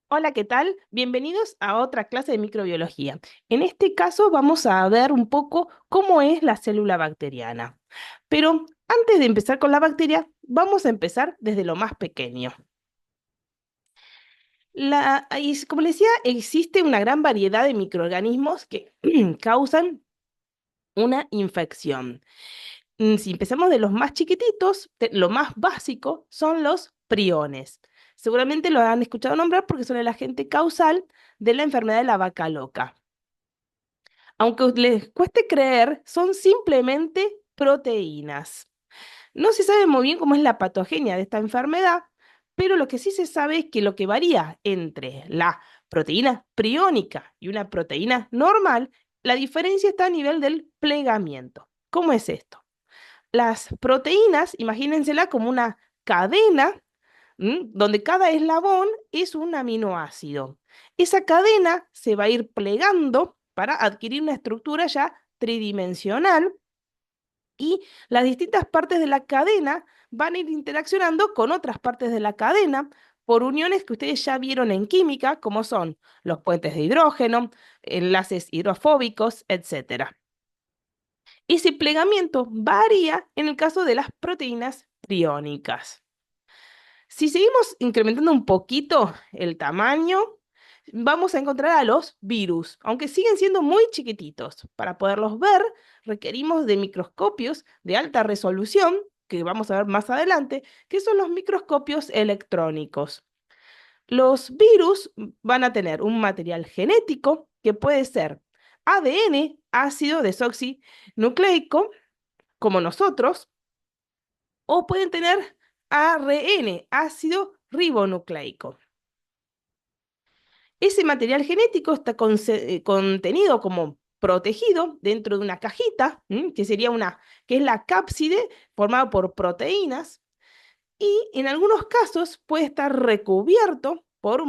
Hola, ¿qué tal? Bienvenidos a otra clase de microbiología. En este caso vamos a ver un poco cómo es la célula bacteriana. Pero antes de empezar con la bacteria, vamos a empezar desde lo más pequeño. Como les decía, existe una gran variedad de microorganismos que causan una infección. Si empezamos de los más chiquititos, lo más básico son los priones. Seguramente lo han escuchado nombrar porque son el agente causal de la enfermedad de la vaca loca. Aunque les cueste creer, son simplemente proteínas. No se sabe muy bien cómo es la patogenia de esta enfermedad, pero lo que sí se sabe es que lo que varía entre la proteína priónica y una proteína normal, la diferencia está a nivel del plegamiento. ¿Cómo es esto? Las proteínas, imagínensela como una cadena, donde cada eslabón es un aminoácido. Esa cadena se va a ir plegando para adquirir una estructura ya tridimensional y las distintas partes de la cadena van a ir interaccionando con otras partes de la cadena por uniones que ustedes ya vieron en química, como son los puentes de hidrógeno, enlaces hidrofóbicos, etcétera. Ese plegamiento varía en el caso de las proteínas priónicas. Si seguimos incrementando un poquito el tamaño, vamos a encontrar a los virus, aunque siguen siendo muy chiquititos. Para poderlos ver, requerimos de microscopios de alta resolución, que vamos a ver más adelante, que son los microscopios electrónicos. Los virus van a tener un material genético que puede ser ADN, ácido desoxinucleico, como nosotros, o pueden tener ARN, ácido ribonucleico. Ese material genético está contenido como protegido dentro de una cajita, que es la cápside formada por proteínas, y en algunos casos puede estar recubierto por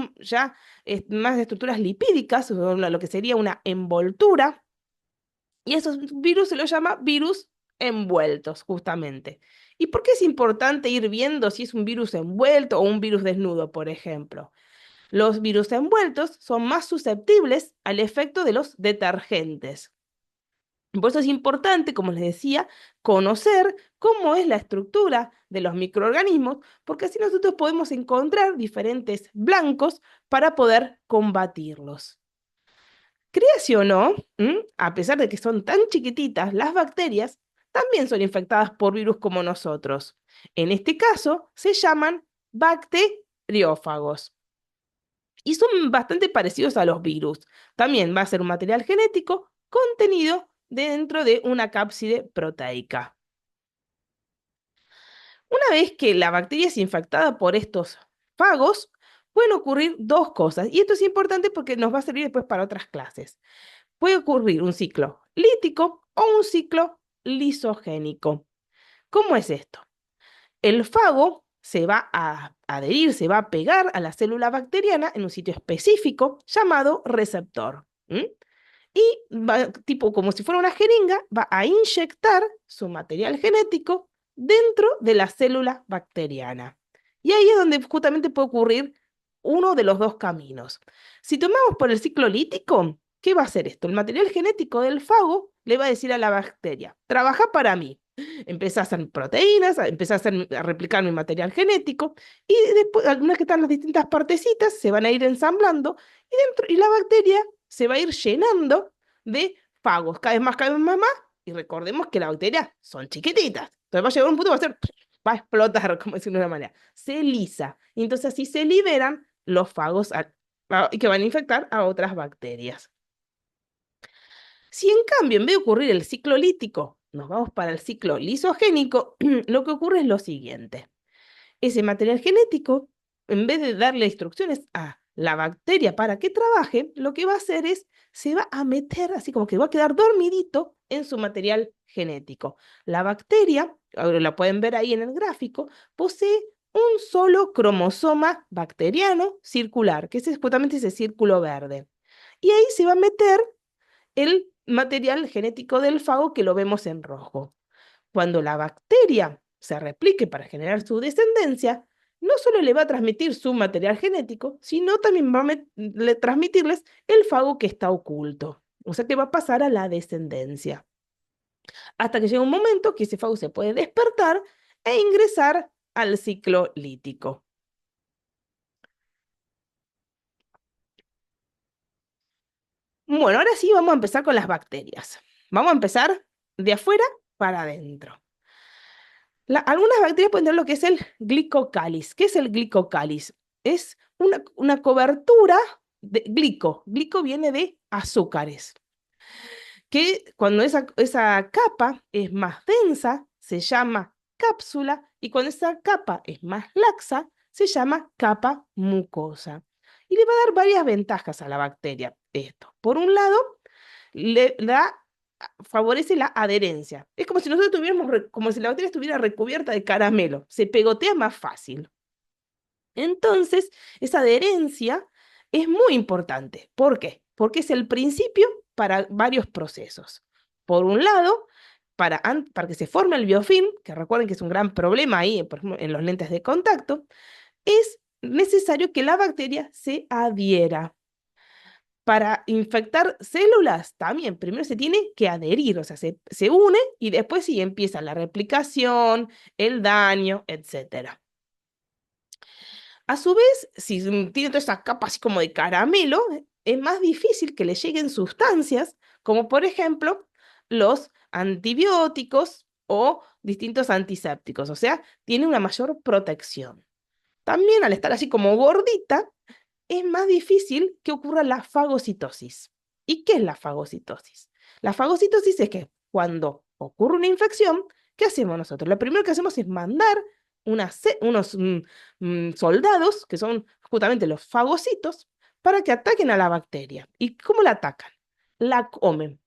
más estructuras lipídicas, o lo que sería una envoltura, y esos virus se los llama virus envueltos, justamente. ¿Y por qué es importante ir viendo si es un virus envuelto o un virus desnudo, por ejemplo? Los virus envueltos son más susceptibles al efecto de los detergentes. Por eso es importante, como les decía, conocer cómo es la estructura de los microorganismos, porque así nosotros podemos encontrar diferentes blancos para poder combatirlos. Créase o no, a pesar de que son tan chiquititas, las bacterias también son infectadas por virus como nosotros. En este caso, se llaman bacteriófagos y son bastante parecidos a los virus. También va a ser un material genético contenido dentro de una cápside proteica. Una vez que la bacteria es infectada por estos fagos, pueden ocurrir dos cosas, y esto es importante porque nos va a servir después para otras clases. Puede ocurrir un ciclo lítico o un ciclo lisogénico. ¿Cómo es esto? El fago se va a adherir, se va a pegar a la célula bacteriana en un sitio específico llamado receptor. Y va, tipo como si fuera una jeringa, va a inyectar su material genético dentro de la célula bacteriana. Y ahí es donde justamente puede ocurrir uno de los dos caminos. Si tomamos por el ciclo lítico, ¿qué va a hacer esto? El material genético del fago le va a decir a la bacteria, trabaja para mí. Empieza a hacer proteínas, a replicar mi material genético, y después, algunas que están las distintas partecitas, se van a ir ensamblando, y la bacteria se va a ir llenando de fagos, cada vez más, y recordemos que las bacterias son chiquititas. Entonces va a llegar un punto, va a explotar, como decirlo de una manera. Se lisa. Y entonces así se liberan los fagos que van a infectar a otras bacterias. Si en cambio, en vez de ocurrir el ciclo lítico, nos vamos para el ciclo lisogénico, lo que ocurre es lo siguiente. Ese material genético, en vez de darle instrucciones a la bacteria para que trabaje, lo que va a hacer es, se va a meter, así como que va a quedar dormidito en su material genético. La bacteria, ahora la pueden ver ahí en el gráfico, posee un solo cromosoma bacteriano circular, que es justamente ese círculo verde. Y ahí se va a meter el material genético del fago que lo vemos en rojo. Cuando la bacteria se replique para generar su descendencia, no solo le va a transmitir su material genético, sino también va a transmitirles el fago que está oculto. O sea que va a pasar a la descendencia. Hasta que llega un momento que ese fago se puede despertar e ingresar al ciclo lítico. Bueno, ahora sí vamos a empezar con las bacterias. Vamos a empezar de afuera para adentro. Algunas bacterias pueden tener lo que es el glicocáliz. ¿Qué es el glicocáliz? Es una cobertura de glico. Glico viene de azúcares. Que cuando esa capa es más densa, se llama cápsula, y cuando esa capa es más laxa, se llama capa mucosa. Y le va a dar varias ventajas a la bacteria esto. Por un lado, favorece la adherencia. Es como si nosotros tuviéramos, como si la bacteria estuviera recubierta de caramelo, se pegotea más fácil. Entonces, esa adherencia es muy importante. ¿Por qué? Porque es el principio para varios procesos. Por un lado, para que se forme el biofilm, que recuerden que es un gran problema ahí, por ejemplo, en los lentes de contacto, es necesario que la bacteria se adhiera. Para infectar células también, primero se tiene que adherir, o sea, se une y después sí empieza la replicación, el daño, etcétera. A su vez, si tiene toda esa capa así como de caramelo, es más difícil que le lleguen sustancias, como por ejemplo los antibióticos o distintos antisépticos, o sea, tiene una mayor protección. También al estar así como gordita, es más difícil que ocurra la fagocitosis. ¿Y qué es la fagocitosis? La fagocitosis es que cuando ocurre una infección, ¿qué hacemos nosotros? Lo primero que hacemos es mandar unos soldados, que son justamente los fagocitos, para que ataquen a la bacteria. ¿Y cómo la atacan? La comen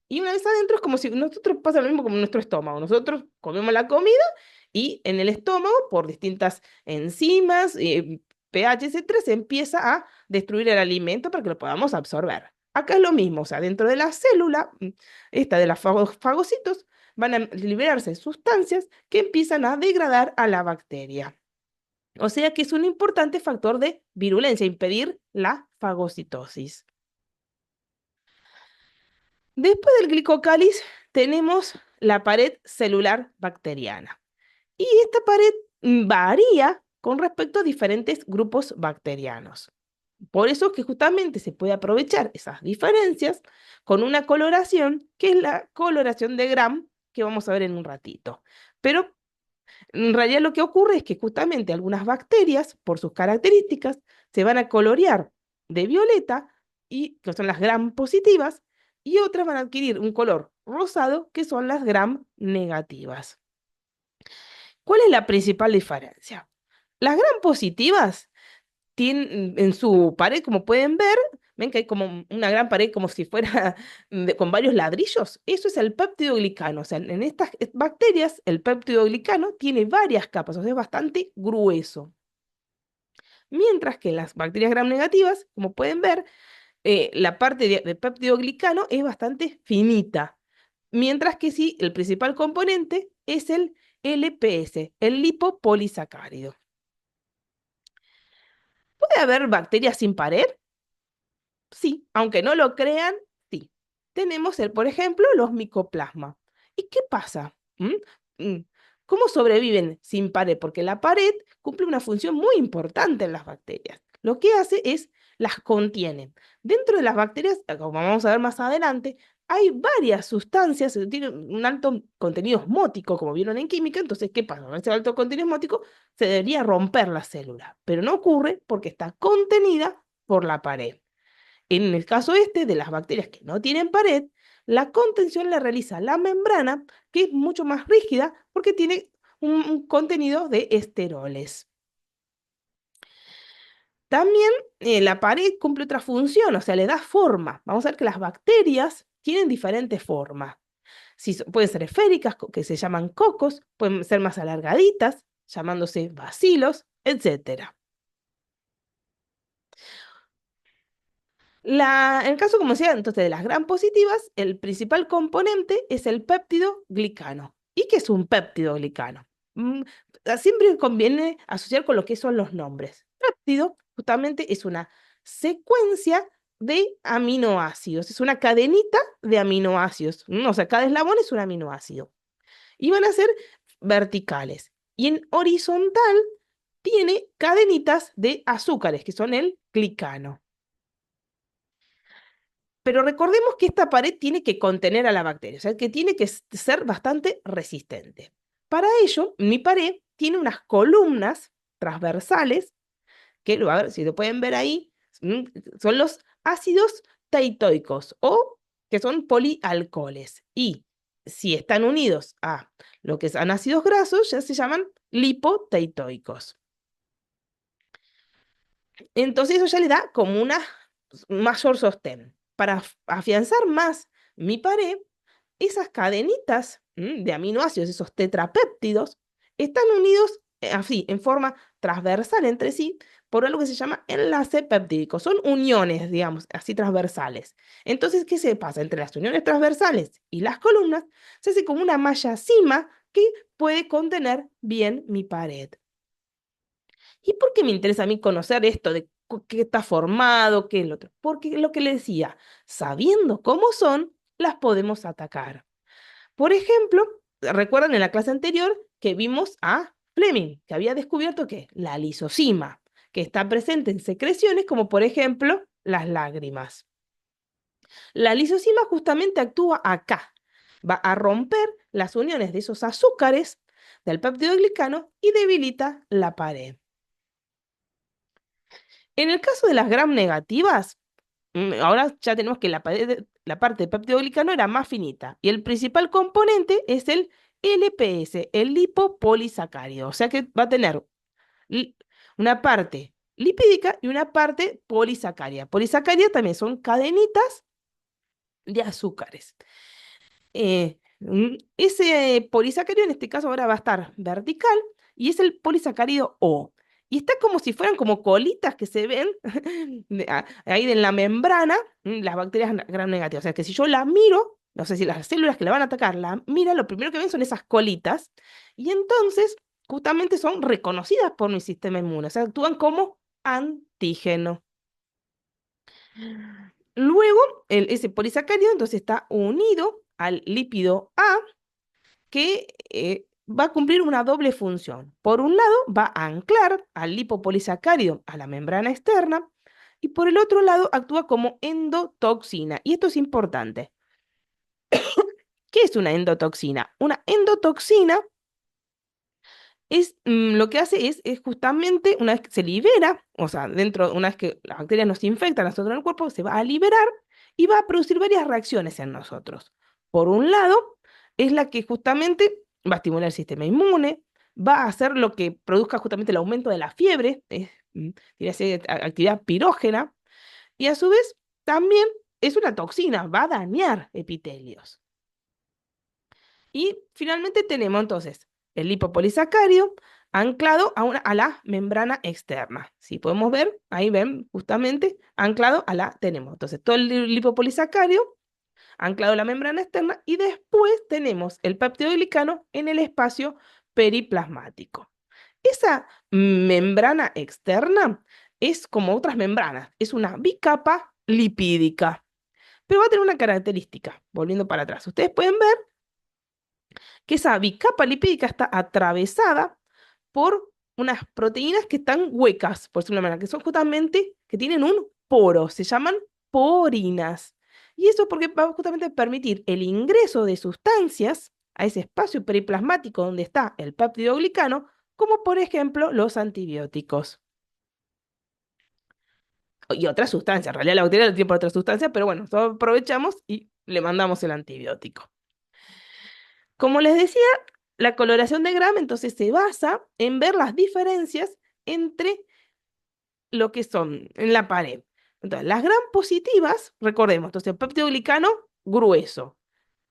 y una vez adentro es como si nosotros pasa lo mismo como en nuestro estómago. Nosotros comemos la comida y en el estómago, por distintas enzimas, pH, etcétera, se empieza a destruir el alimento para que lo podamos absorber. Acá es lo mismo, o sea, dentro de la célula, esta de los fagocitos, van a liberarse sustancias que empiezan a degradar a la bacteria. O sea que es un importante factor de virulencia, impedir la fagocitosis. Después del glicocáliz tenemos la pared celular bacteriana. Y esta pared varía con respecto a diferentes grupos bacterianos. Por eso es que justamente se puede aprovechar esas diferencias con una coloración, que es la coloración de Gram, que vamos a ver en un ratito. Pero en realidad lo que ocurre es que justamente algunas bacterias, por sus características, se van a colorear de violeta, y que son las Gram positivas, y otras van a adquirir un color rosado, que son las Gram negativas. ¿Cuál es la principal diferencia? Las Gram positivas tienen en su pared, como pueden ver, ven que hay como una gran pared como si fuera con varios ladrillos. Eso es el péptido glicano. O sea, en estas bacterias, el péptido glicano tiene varias capas, o sea, es bastante grueso. Mientras que en las bacterias gram negativas, como pueden ver, la parte de péptido glicano es bastante finita. Mientras que sí, el principal componente es el LPS, el lipopolisacárido. ¿Puede haber bacterias sin pared? Sí, aunque no lo crean, sí. Tenemos, por ejemplo, los micoplasma. ¿Y qué pasa? ¿Mm? ¿Cómo sobreviven sin pared? Porque la pared cumple una función muy importante en las bacterias. Lo que hace es las contiene. Dentro de las bacterias, como vamos a ver más adelante, hay varias sustancias que tienen un alto contenido osmótico, como vieron en química. Entonces, ¿qué pasa? Con ese alto contenido osmótico se debería romper la célula, pero no ocurre porque está contenida por la pared. En el caso este de las bacterias que no tienen pared, la contención la realiza la membrana, que es mucho más rígida porque tiene un contenido de esteroles. También la pared cumple otra función, o sea, le da forma. Vamos a ver que las bacterias tienen diferentes formas. Pueden ser esféricas, que se llaman cocos, pueden ser más alargaditas, llamándose bacilos, etcétera. En el caso, como decía, entonces de las gram positivas, el principal componente es el péptido glicano. ¿Y qué es un péptido glicano? siempre conviene asociar con lo que son los nombres. Péptido justamente es una secuencia de aminoácidos, es una cadenita de aminoácidos. O sea, cada eslabón es un aminoácido. Y van a ser verticales. Y en horizontal tiene cadenitas de azúcares, que son el glicano. Pero recordemos que esta pared tiene que contener a la bacteria, o sea, que tiene que ser bastante resistente. Para ello, mi pared tiene unas columnas transversales, que, a ver si lo pueden ver ahí, son los ácidos teitoicos o que son polialcoholes. Y si están unidos a lo que son ácidos grasos, ya se llaman lipoteitoicos. Entonces eso ya le da como un mayor sostén. Para afianzar más mi pared, esas cadenitas de aminoácidos, esos tetrapéptidos, están unidos así, en forma transversal entre sí, por algo que se llama enlace peptídico. Son uniones, digamos, así transversales. Entonces, ¿qué se pasa? Entre las uniones transversales y las columnas, se hace como una malla cima que puede contener bien mi pared. ¿Y por qué me interesa a mí conocer esto de qué está formado, qué es lo otro? Porque lo que le decía, sabiendo cómo son, las podemos atacar. Por ejemplo, recuerdan en la clase anterior que vimos a Fleming, que había descubierto que la lisosima, que está presente en secreciones como por ejemplo las lágrimas. La lisosima justamente actúa acá, va a romper las uniones de esos azúcares del peptidoglicano y debilita la pared. En el caso de las gram negativas, ahora ya tenemos que la parte del peptidoglicano era más finita y el principal componente es el LPS, el lipopolisacárido. O sea que va a tener una parte lipídica y una parte polisacárica. Polisacáridas también son cadenitas de azúcares. Ese polisacárido en este caso ahora va a estar vertical y es el polisacárido O. Y está como si fueran como colitas que se ven ahí en la membrana, las bacterias gram negativas. O sea que si yo la miro, no sé si las células que la van a atacar, la mira, lo primero que ven son esas colitas y entonces justamente son reconocidas por mi sistema inmune. O sea, actúan como antígeno. Luego, ese polisacárido entonces está unido al lípido A que va a cumplir una doble función. Por un lado, va a anclar al lipopolisacárido a la membrana externa y por el otro lado actúa como endotoxina. Y esto es importante. ¿Qué es una endotoxina? Una endotoxina lo que hace es justamente una vez que se libera, o sea, una vez que las bacterias nos infectan a nosotros en el cuerpo, se va a liberar y va a producir varias reacciones en nosotros. Por un lado, es la que justamente va a estimular el sistema inmune, va a hacer lo que produzca justamente el aumento de la fiebre, tiene así actividad pirógena, y a su vez también es una toxina, va a dañar epitelios. Y finalmente tenemos entonces el lipopolisacárido anclado a la membrana externa. Si podemos ver, ahí ven justamente anclado tenemos entonces todo el lipopolisacárido anclado a la membrana externa y después tenemos el peptidoglicano en el espacio periplasmático. Esa membrana externa es como otras membranas, es una bicapa lipídica, pero va a tener una característica, volviendo para atrás. Ustedes pueden ver que esa bicapa lipídica está atravesada por unas proteínas que están huecas, por decirlo de una manera, que son justamente, que tienen un poro, se llaman porinas. Y eso porque va justamente a permitir el ingreso de sustancias a ese espacio periplasmático donde está el peptidoglicano, como por ejemplo los antibióticos. Y otras sustancias, en realidad la bacteria lo tiene por otras sustancias, pero bueno, nosotros aprovechamos y le mandamos el antibiótico. Como les decía, la coloración de Gram entonces se basa en ver las diferencias entre lo que son en la pared. Entonces, las Gram positivas, recordemos, entonces el peptidoglicano grueso.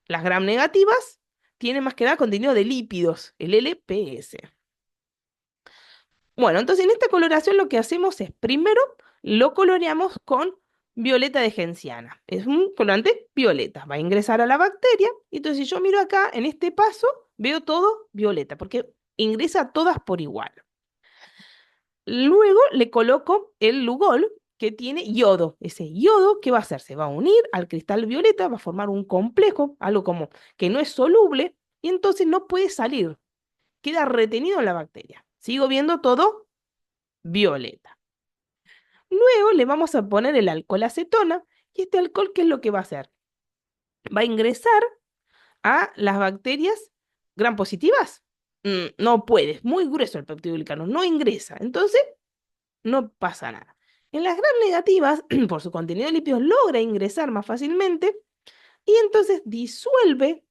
Las Gram negativas tienen más que nada contenido de lípidos, el LPS. Bueno, entonces en esta coloración lo que hacemos es, primero lo coloreamos con violeta de genciana. Es un colorante violeta. Va a ingresar a la bacteria. Y entonces si yo miro acá, en este paso, veo todo violeta, porque ingresa todas por igual. Luego le coloco el Lugol, que tiene yodo. Ese yodo, ¿qué va a hacer? Se va a unir al cristal violeta, va a formar un complejo, algo como que no es soluble, y entonces no puede salir. Queda retenido en la bacteria. Sigo viendo todo violeta. Luego le vamos a poner el alcohol acetona, y este alcohol, ¿qué es lo que va a hacer? Va a ingresar a las bacterias gram positivas. No puede, es muy grueso el peptidoglicano, no ingresa. Entonces, no pasa nada. En las gram negativas, por su contenido de lípidos, logra ingresar más fácilmente y entonces disuelve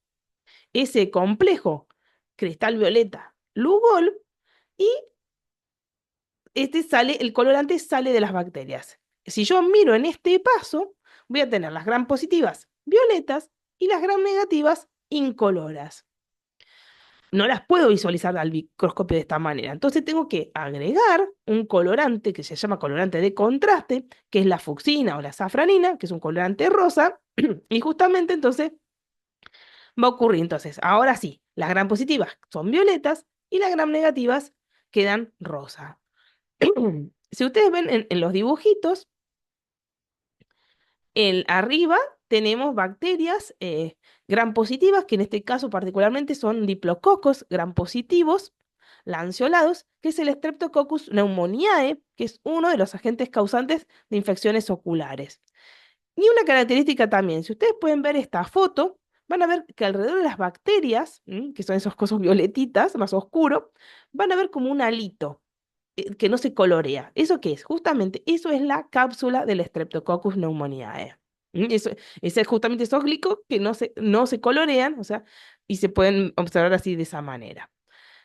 ese complejo cristal violeta Lugol y el colorante sale de las bacterias. Si yo miro en este paso, voy a tener las gram positivas violetas y las gram negativas incoloras. No las puedo visualizar al microscopio de esta manera. Entonces tengo que agregar un colorante que se llama colorante de contraste, que es la fucsina o la safranina, que es un colorante rosa, y justamente entonces va a ocurrir. Entonces, ahora sí, las gram positivas son violetas y las gram negativas quedan rosa. Si ustedes ven en los dibujitos, arriba tenemos bacterias gram positivas, que en este caso particularmente son diplococos gram positivos, lanceolados, que es el Streptococcus pneumoniae, que es uno de los agentes causantes de infecciones oculares. Y una característica también, si ustedes pueden ver esta foto, van a ver que alrededor de las bacterias, que son esos cosos violetitas, más oscuro, van a ver como un halito que no se colorea. ¿Eso qué es? Justamente eso es la cápsula del Streptococcus pneumoniae. Eso, ese es justamente esos glicos que no se colorean, o sea, y se pueden observar así de esa manera.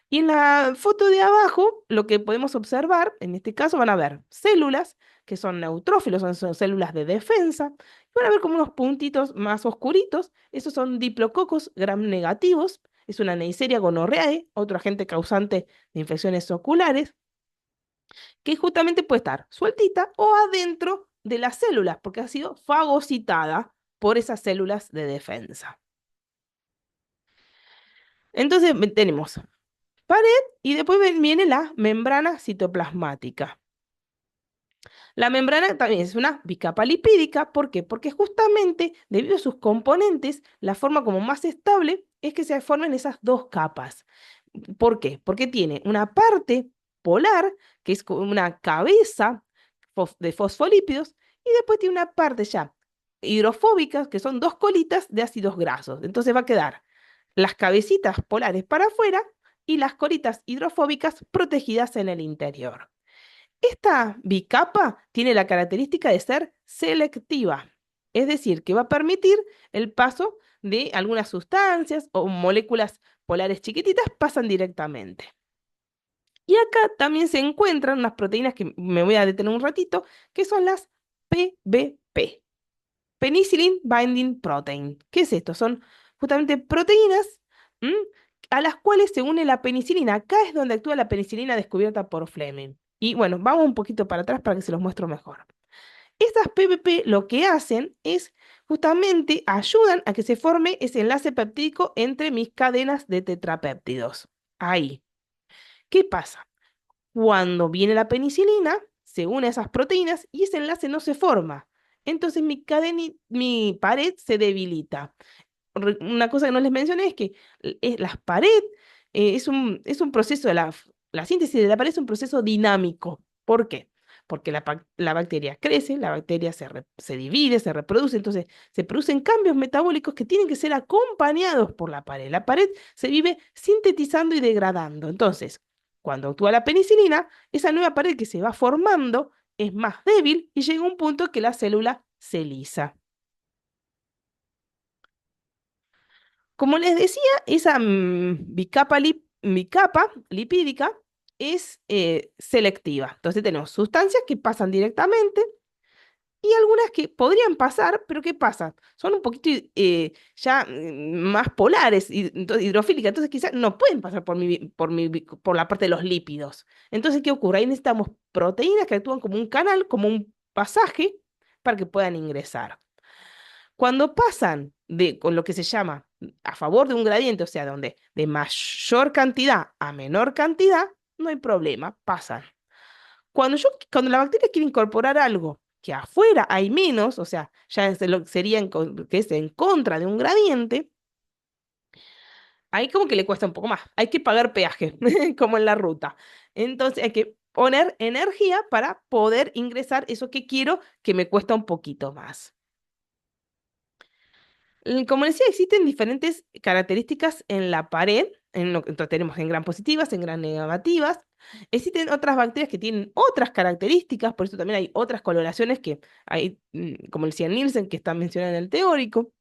Y en la foto de abajo, lo que podemos observar, en este caso van a ver células que son neutrófilos, son células de defensa, y van a ver como unos puntitos más oscuritos, esos son diplococos gram negativos, es una Neisseria gonorrhoeae, otro agente causante de infecciones oculares, que justamente puede estar sueltita o adentro de las células, porque ha sido fagocitada por esas células de defensa. Entonces tenemos pared y después viene la membrana citoplasmática. La membrana también es una bicapa lipídica, ¿por qué? Porque justamente debido a sus componentes, la forma como más estable es que se formen esas dos capas. ¿Por qué? Porque tiene una parte polar, que es como una cabeza de fosfolípidos, y después tiene una parte ya hidrofóbica, que son dos colitas de ácidos grasos. Entonces va a quedar las cabecitas polares para afuera y las colitas hidrofóbicas protegidas en el interior. Esta bicapa tiene la característica de ser selectiva, es decir, que va a permitir el paso de algunas sustancias o moléculas polares chiquititas pasan directamente. Y acá también se encuentran unas proteínas que me voy a detener un ratito, que son las PBP, Penicillin Binding Protein. ¿Qué es esto? Son justamente proteínas ¿m? a las cuales se une la penicilina. Acá es donde actúa la penicilina descubierta por Fleming. Y bueno, vamos un poquito para atrás para que se los muestro mejor. Estas PPP lo que hacen es justamente ayudan a que se forme ese enlace peptídico entre mis cadenas de tetrapéptidos. Ahí. ¿Qué pasa? Cuando viene la penicilina, se une a esas proteínas y ese enlace no se forma. Entonces mi pared se debilita. Una cosa que no les mencioné es que las pared es un proceso la síntesis de la pared es un proceso dinámico. ¿Por qué? Porque la bacteria crece, la bacteria se divide, se reproduce, entonces se producen cambios metabólicos que tienen que ser acompañados por la pared. La pared se vive sintetizando y degradando. Entonces, cuando actúa la penicilina, esa nueva pared que se va formando es más débil y llega un punto que la célula se lisa. Como les decía, esa bicapa lipídica es selectiva. Entonces tenemos sustancias que pasan directamente y algunas que podrían pasar, pero ¿qué pasa? Son un poquito ya más polares, hidrofílicas, entonces quizás no pueden pasar por la parte de los lípidos. Entonces, ¿qué ocurre? Ahí necesitamos proteínas que actúan como un canal, como un pasaje, para que puedan ingresar. Cuando pasan con lo que se llama a favor de un gradiente, o sea, donde de mayor cantidad a menor cantidad, no hay problema, pasan. Cuando la bacteria quiere incorporar algo que afuera hay menos, o sea, ya sería que es en contra de un gradiente, ahí como que le cuesta un poco más. Hay que pagar peaje, como en la ruta. Entonces hay que poner energía para poder ingresar eso que quiero, que me cuesta un poquito más. Como decía, existen diferentes características en la pared, entonces tenemos en gran positivas, en gran negativas. Existen otras bacterias que tienen otras características, por eso también hay otras coloraciones que hay, como decía Nielsen, que está mencionado en el teórico.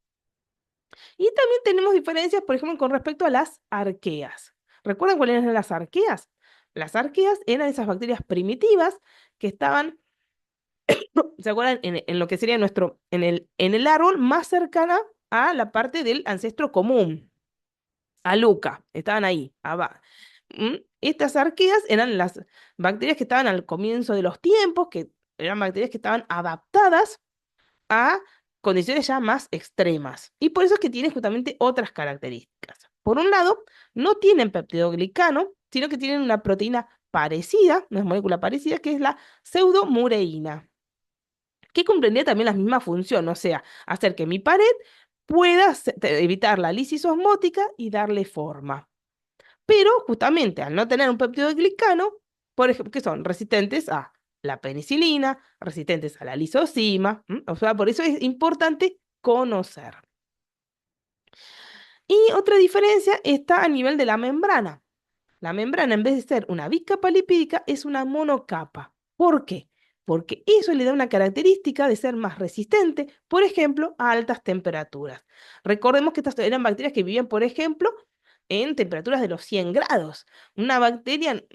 Y también tenemos diferencias, por ejemplo, con respecto a las arqueas. ¿Recuerdan cuáles eran las arqueas? Las arqueas eran esas bacterias primitivas que estaban, ¿se acuerdan? En lo que sería en el árbol más cercana a la parte del ancestro común, a Luca, estaban ahí, abajo. Estas arqueas eran las bacterias que estaban al comienzo de los tiempos, que eran bacterias que estaban adaptadas a condiciones ya más extremas. Y por eso es que tienen justamente otras características. Por un lado, no tienen peptidoglicano, sino que tienen una proteína parecida, una molécula parecida, que es la pseudomureína, que cumpliría también la misma función, o sea, hacer que mi pared pueda evitar la lisis osmótica y darle forma. Pero justamente al no tener un peptidoglicano, por ejemplo, que son resistentes a la penicilina, resistentes a la lisozima, o sea, por eso es importante conocer. Y otra diferencia está a nivel de la membrana. La membrana, en vez de ser una bicapa lipídica, es una monocapa. ¿Por qué? Porque eso le da una característica de ser más resistente, por ejemplo, a altas temperaturas. Recordemos que estas eran bacterias que vivían, por ejemplo, en temperaturas de los 100 grados. Una bacteria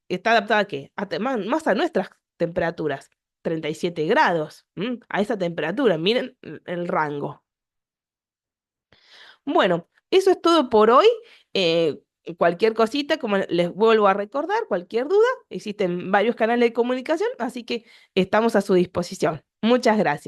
está adaptada ¿a qué? Más a nuestras temperaturas, 37 grados, a esa temperatura. Miren el rango. Bueno, eso es todo por hoy. Cualquier cosita, como les vuelvo a recordar, cualquier duda, existen varios canales de comunicación, así que estamos a su disposición. Muchas gracias.